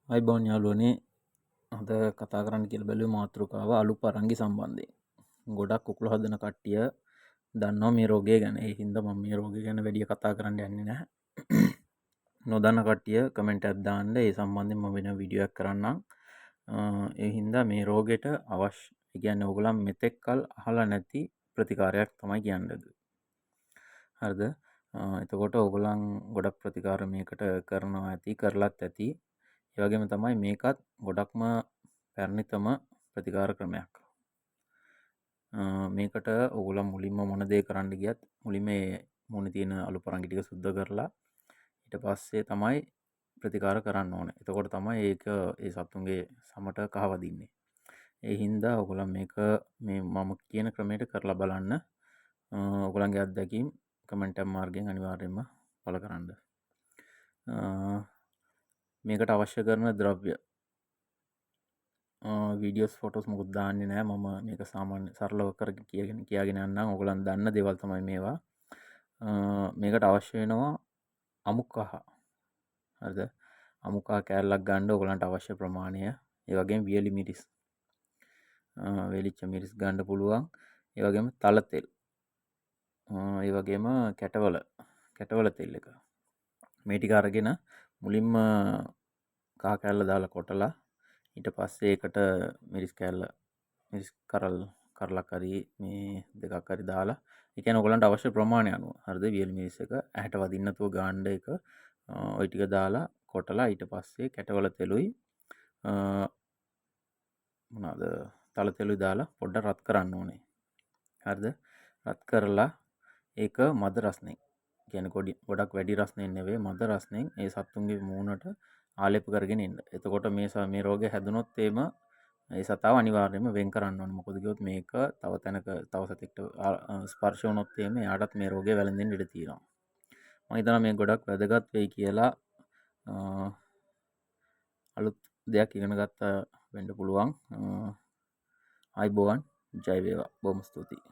අයිබෝන් යාළුවනේ අද කතා කරන්න කියලා බැලුවේ මාතෘකාව අලු පරංගි සම්බන්ධයෙන්. ගොඩක් කුකුළු හදන කට්ටිය දන්නවා මේ රෝගය ගැන. ඒ හින්දා මම මේ රෝගය ගැන වැඩි කතා කරන්න යන්නේ නැහැ. නොදන්න කට්ටිය කමෙන්ට් එකක් දාන්න. ඒ සම්බන්ධයෙන් මම වෙන වීඩියෝ එකක් කරන්නම්. ඒ හින්දා මේ රෝගෙට අවශ්‍ය, ඒ කියන්නේ ඕගොල්ලන් මෙතෙක් කල් අහලා නැති ප්‍රතිකාරයක් තමයි කියන්නේ. හරිද? එතකොට ඕගොල්ලන් ගොඩක් ප්‍රතිකාර මේකට කරනවා ඇති, කරලත් ඇති. ඒ වගේම තමයි මේකත් ගොඩක්ම පැරණිතම ප්‍රතිකාර ක්‍රමයක්. මේකට ඕගොල්ලන් මුලින්ම මොන දේ කරන්න ගියත් මුලින්ම මේ මුණේ තියෙන අලු පරංගි ටික සුද්ධ කරලා ඊට පස්සේ තමයි ප්‍රතිකාර කරන්න ඕනේ. එතකොට තමයි ඒක ඒ සතුන්ගේ සමට කහවදින්නේ. ඒ හින්දා ඕගොල්ලන් මේක මේ මම කියන ක්‍රමයට කරලා බලන්න. ඔයගොල්ලන්ගේ අත්දැකීම් කමෙන්ට් එක මාර්ගයෙන් අනිවාර්යයෙන්ම පළ කරන්න. මේකට අවශ්‍ය කරන ද්‍රව්‍ය වීඩියෝස් ෆොටෝස් මොකුත් දාන්නේ නැහැ. මම මේක සාමාන්‍ය සරලව කියාගෙන යන්නම්. ඔයගොල්ලන් දන්න දේවල් තමයි මේවා. මේකට අවශ්‍ය වෙනවා අමු කහ. හරිද? අමු කහ කෑල්ලක් ගන්න ඔයගොල්ලන්ට අවශ්‍ය ප්‍රමාණය. ඒ වගේම වියලි මිරිස්. වේලිච්ච මිරිස් ගන්න පුළුවන්. ඒ වගේම තල තෙල්. ඒ වගේම කැටවල තෙල් එක. මේ ටික අරගෙන මුලින්ම කහ කෑල්ල දාලා කොටලා ඊට පස්සේ ඒකට මිරිස් කරලක් හරි මේ දෙකක් හරි දාලා, ඒ කියන්නේ ඔයගලන්ට අවශ්‍ය ප්‍රමාණය අනුව හරිද, වියලි මිරිස් එක ඇහැට වදින්න නැතුව ගාන්න එක ওই ටික දාලා කොටලා ඊට පස්සේ කැටවල තෙලුයි මොනවාද තල තෙලුයි දාලා පොඩ්ඩක් රත් කරන්න ඕනේ. හරිද? රත් කරලා ඒක මද රස්නෙන්, කියන්නේ ගොඩක් වැඩි රස්නෙන් නෙවෙයි, මද රස්නෙන් ඒ සත්තුන්ගේ මූණට ආලේප කරගෙන ඉන්න. එතකොට මේ රෝගය හැදුනොත් ඒ සතාව අනිවාර්යයෙන්ම වෙන් කරන්න ඕනේ. මොකද කිව්වොත් මේක තව තැනක තව සතෙක්ට ස්පර්ශ වුණොත් එයාටත් මේ රෝගය වැළඳෙන්න ඉඩ තියෙනවා. මම හිතනවා මේ ගොඩක් වැදගත් වෙයි කියලා. අලුත් දෙයක් ඉගෙන ගත්තා වෙන්න පුළුවන්. ආයිබෝවන්, ජය වේවා. බොහොම ස්තුතියි.